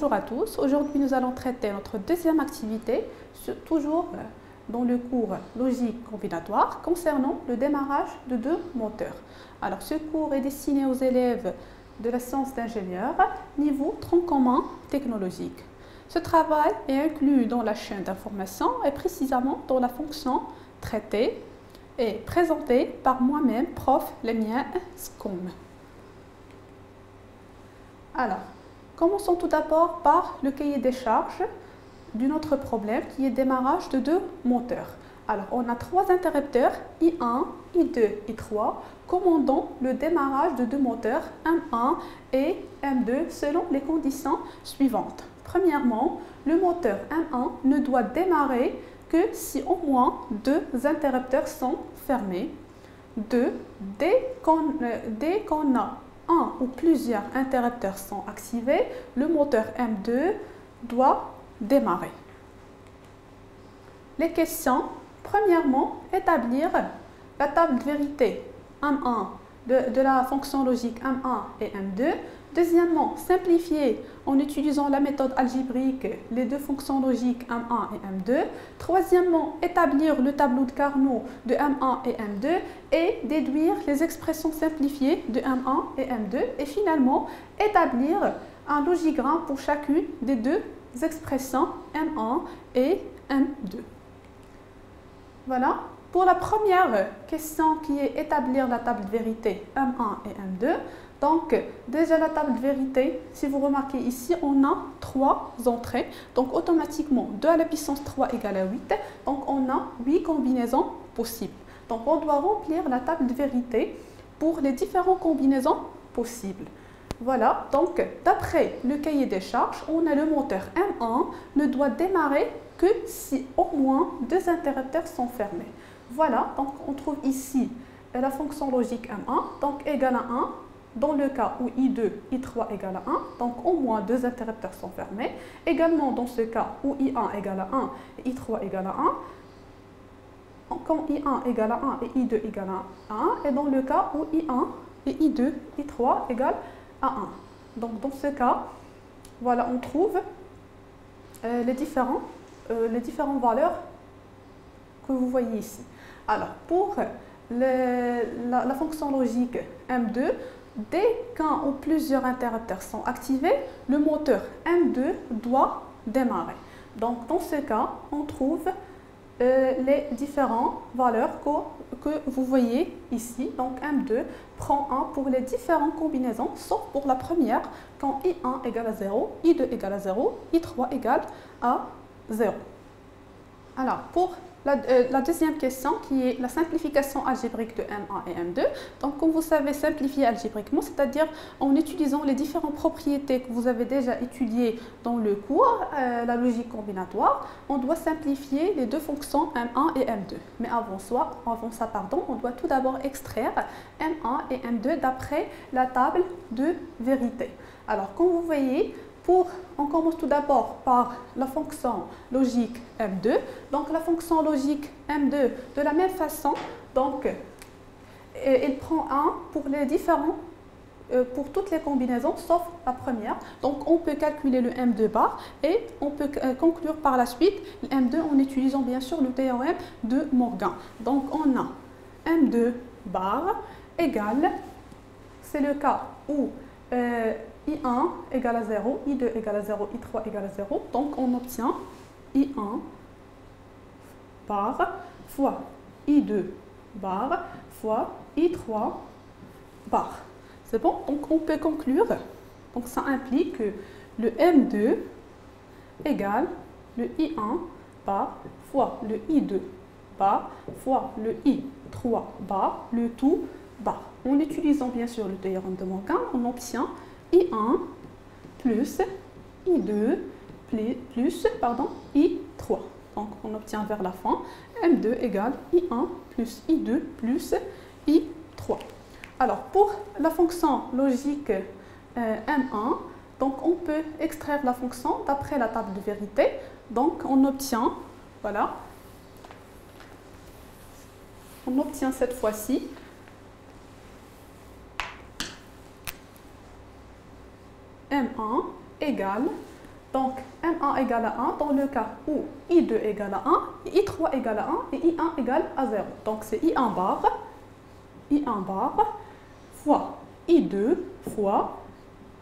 Bonjour à tous, aujourd'hui nous allons traiter notre deuxième activité, toujours dans le cours logique combinatoire, concernant le démarrage de deux moteurs. Alors ce cours est destiné aux élèves de la science d'ingénieur, niveau tronc commun technologique. Ce travail est inclus dans la chaîne d'information et précisément dans la fonction traitée et présentée par moi-même, prof Lemien Scum. Alors, commençons tout d'abord par le cahier des charges d'un autre problème qui est démarrage de deux moteurs. Alors, on a trois interrupteurs I1, I2, I3 commandant le démarrage de deux moteurs M1 et M2 selon les conditions suivantes. Premièrement, le moteur M1 ne doit démarrer que si au moins deux interrupteurs sont fermés. Deux, dès qu'on a un ou plusieurs interrupteurs sont activés, le moteur M2 doit démarrer. Les questions. Premièrement, établir la table de vérité M1 de la fonction logique M1 et M2. Deuxièmement, simplifier en utilisant la méthode algébrique les deux fonctions logiques M1 et M2. Troisièmement, établir le tableau de Carnot de M1 et M2 et déduire les expressions simplifiées de M1 et M2. Et finalement, établir un logigramme pour chacune des deux expressions M1 et M2. Voilà. Pour la première question qui est établir la table de vérité M1 et M2, donc déjà la table de vérité, si vous remarquez ici, on a trois entrées, donc automatiquement 2 à la puissance 3 égale à 8, donc on a 8 combinaisons possibles. Donc on doit remplir la table de vérité pour les différentes combinaisons possibles. Voilà, donc d'après le cahier des charges, on a le moteur M1 ne doit démarrer que si au moins deux interrupteurs sont fermés. Voilà, donc on trouve ici la fonction logique M1, donc égale à 1, dans le cas où I2, I3 égale à 1, donc au moins deux interrupteurs sont fermés. Également dans ce cas où I1 égale à 1 et I3 égale à 1, quand I1 égale à 1 et I2 égale à 1, et dans le cas où I1 et I2, I3 égale à 1. Donc dans ce cas, voilà, on trouve les différentes valeurs que vous voyez ici. Alors, pour la fonction logique M2, dès qu'un ou plusieurs interrupteurs sont activés, le moteur M2 doit démarrer. Donc, dans ce cas, on trouve les différentes valeurs que vous voyez ici. Donc, M2 prend 1 pour les différentes combinaisons, sauf pour la première, quand I1 égale à 0, I2 égale à 0, I3 égale à 0. Alors, pour la deuxième question qui est la simplification algébrique de M1 et M2. Donc, comme vous savez, simplifier algébriquement, c'est-à-dire en utilisant les différentes propriétés que vous avez déjà étudiées dans le cours, la logique combinatoire, on doit simplifier les deux fonctions M1 et M2. Mais avant ça, on doit tout d'abord extraire M1 et M2 d'après la table de vérité. Alors, comme vous voyez, on commence tout d'abord par la fonction logique M2. Donc la fonction logique M2, de la même façon, donc elle prend 1 pour les différents, pour toutes les combinaisons, sauf la première. Donc on peut calculer le M2 bar et on peut conclure par la suite le M2 en utilisant bien sûr le théorème de Morgan. Donc on a M2 bar égale, c'est le cas où I1 égale à 0, I2 égale à 0, I3 égale à 0. Donc, on obtient I1 bar fois I2 bar fois I3 bar. C'est bon? Donc, on peut conclure. Donc, ça implique que le M2 égale le I1 bar fois le I2 bar fois le I3 bar, le tout bar. En utilisant bien sûr le théorème de Morgan, on obtient I1 plus I2 plus I3. Donc, on obtient vers la fin M2 égale I1 plus I2 plus I3. Alors, pour la fonction logique M1, donc on peut extraire la fonction d'après la table de vérité. Donc, on obtient, voilà, on obtient cette fois-ci M1 égale Donc, M1 égale à 1 dans le cas où I2 égale à 1, I3 égale à 1 et I1 égale à 0. Donc, c'est I1 bar fois I2 fois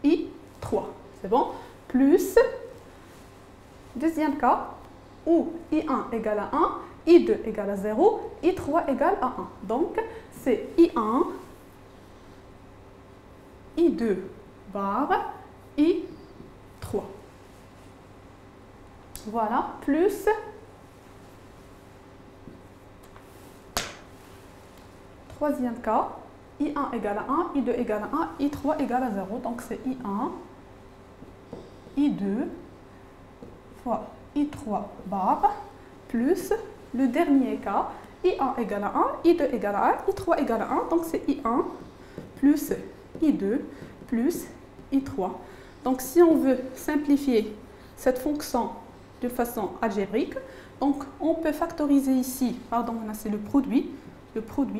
I3. C'est bon? Plus, deuxième cas, où I1 égale à 1, I2 égale à 0, I3 égale à 1. Donc, c'est I1, I2 bar, I3. Voilà, plus troisième cas, I1 égale à 1, I2 égale à 1, I3 égale à 0. Donc c'est I1, I2 fois I3 bar, plus le dernier cas, I1 égale à 1, I2 égale à 1, I3 égale à 1. Donc c'est I1 plus I2 plus I3. Donc si on veut simplifier cette fonction de façon algébrique, donc on peut factoriser ici, pardon, c'est le produit,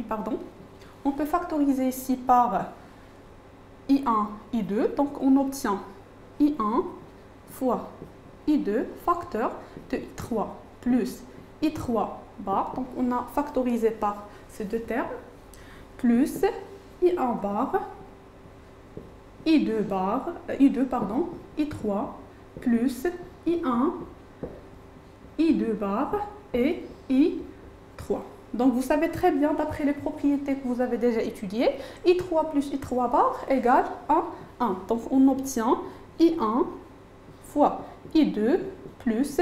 pardon. On peut factoriser ici par I1, I2, donc on obtient I1 fois I2 facteur de I3 plus I3 bar, donc on a factorisé par ces deux termes, plus I1 bar, I2 pardon, I3 plus I1, I2 bar et I3. Donc vous savez très bien, d'après les propriétés que vous avez déjà étudiées, I3 plus I3 bar égale à 1. Donc on obtient I1 fois I2 plus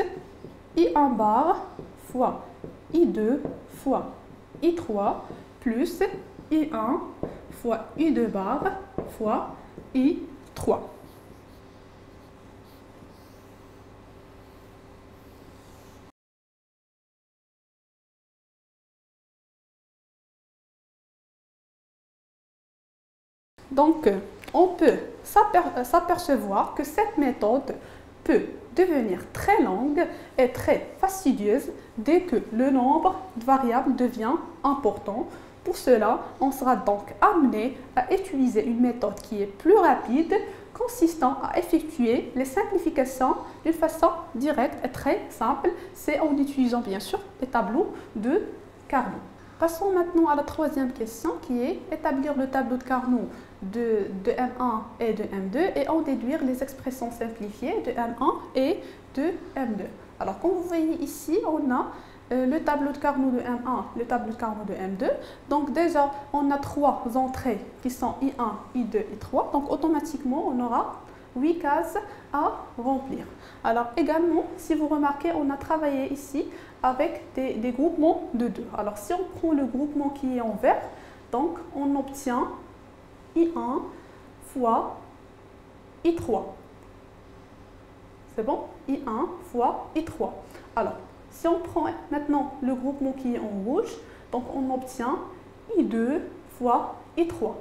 I1 bar fois I2 fois I3 plus I1 fois I2 bar fois I3. Donc, on peut s'apercevoir que cette méthode peut devenir très longue et très fastidieuse dès que le nombre de variables devient important. Pour cela, on sera donc amené à utiliser une méthode qui est plus rapide, consistant à effectuer les simplifications d'une façon directe et très simple. C'est en utilisant bien sûr les tableaux de Carnot. Passons maintenant à la troisième question qui est établir le tableau de Carnot de M1 et de M2 et en déduire les expressions simplifiées de M1 et de M2. Alors comme vous voyez ici, on a le tableau de Carnot de M1, le tableau de Carnot de M2. Donc déjà, on a trois entrées qui sont I1, I2, I3. Donc automatiquement, on aura 8 cases à remplir. Alors également, si vous remarquez, on a travaillé ici avec des groupements de 2. Alors si on prend le groupement qui est en vert, donc on obtient I1 fois I3. C'est bon? I1 fois I3. Alors, si on prend maintenant le groupement qui est en rouge, donc on obtient I2 fois I3.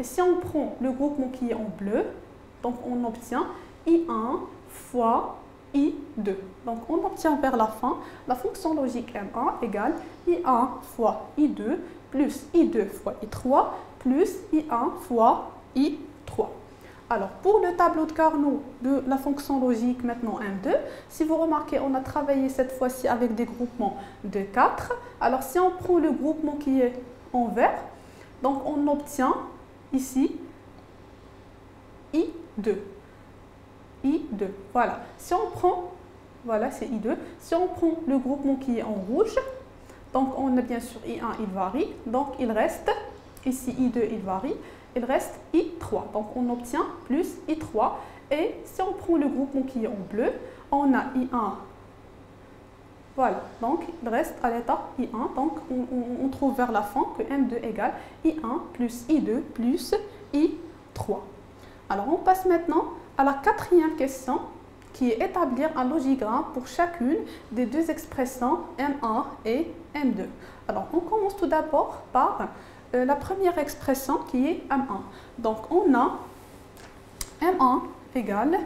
Et si on prend le groupement qui est en bleu, donc on obtient I1 fois I2. Donc on obtient vers la fin la fonction logique M1 égale I1 fois I2 plus I2 fois I3 plus I1 fois I3. Alors, pour le tableau de Carnot de la fonction logique maintenant M2, si vous remarquez, on a travaillé cette fois-ci avec des groupements de 4. Alors, si on prend le groupement qui est en vert, donc on obtient ici I2. I2, voilà. Si on prend, voilà, c'est I2. Si on prend le groupement qui est en rouge, donc on a bien sûr I1, il varie, donc il reste, ici I2, il varie, il reste I3. Donc on obtient plus I3. Et si on prend le groupement qui est en bleu, on a I1. Voilà, donc il reste à l'état I1. Donc on trouve vers la fin que M2 égale I1 plus I2 plus I3. Alors on passe maintenant à la quatrième question qui est établir un logigramme pour chacune des deux expressions M1 et M2. Alors on commence tout d'abord par la première expression qui est M1. Donc on a M1 égale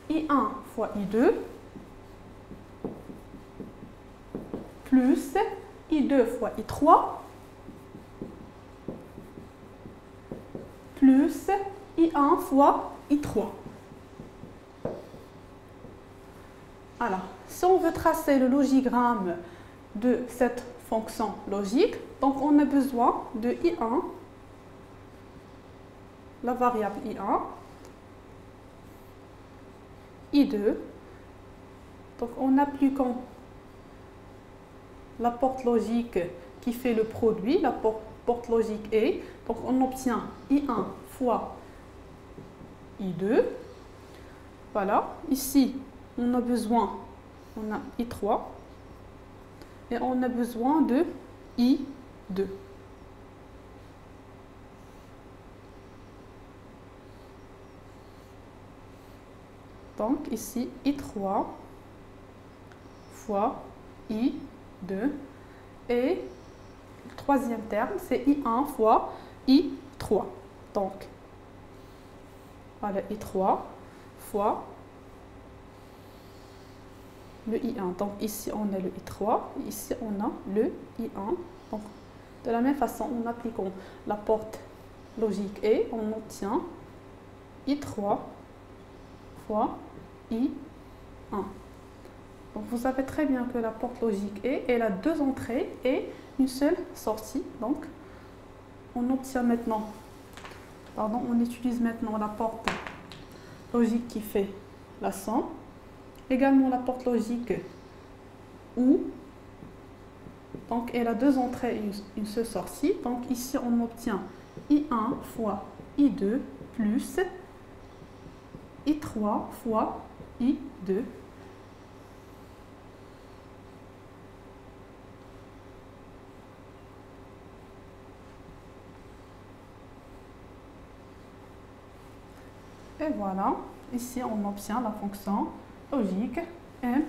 I1 fois I2 plus I2 fois I3 plus I1 fois I3. Alors, si on veut tracer le logigramme de cette fonction logique, donc on a besoin de I1, la variable I1, I2, donc en appliquant la porte logique qui fait le produit, la porte logique E, donc on obtient I1 fois I2. Voilà, ici on a besoin, on a I3 et on a besoin de I2. Donc ici I3 fois I2 et le troisième terme c'est I1 fois I3. Donc voilà I3 fois le I1. Donc ici on a le I3, ici on a le I1. Donc de la même façon, en appliquant la porte logique E, on obtient I3 fois I1. Donc vous savez très bien que la porte logique E, elle a deux entrées et une seule sortie. Donc on obtient maintenant, on utilise maintenant la porte logique qui fait la somme. Également la porte logique OU. Donc elle a deux entrées et une seule sortie. Donc ici on obtient I1 fois I2 plus I3 fois I2. Et voilà, ici on obtient la fonction logique M1.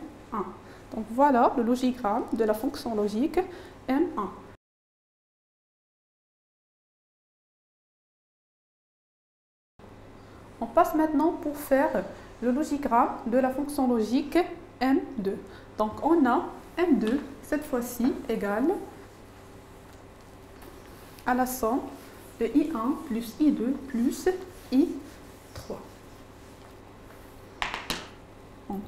Donc voilà le logigramme de la fonction logique M1. On passe maintenant pour faire le logigramme de la fonction logique M2. Donc on a M2, cette fois-ci, égale à la somme de I1 plus I2 plus I3. Donc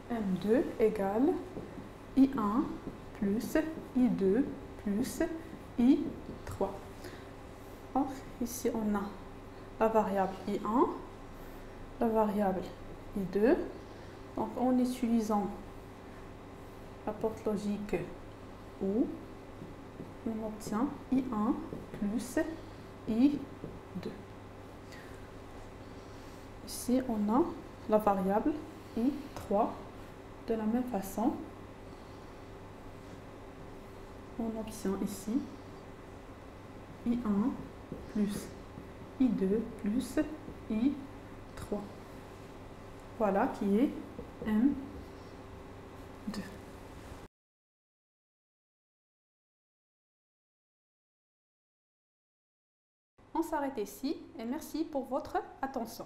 M2 égale I1 plus I2 plus I3. Donc, ici on a la variable I1, la variable I2. Donc en utilisant la porte logique OU, on obtient I1 plus I2. Ici on a la variable I3. De la même façon, on obtient ici I1 plus I2 plus I3. Voilà qui est M2. On s'arrête ici et merci pour votre attention.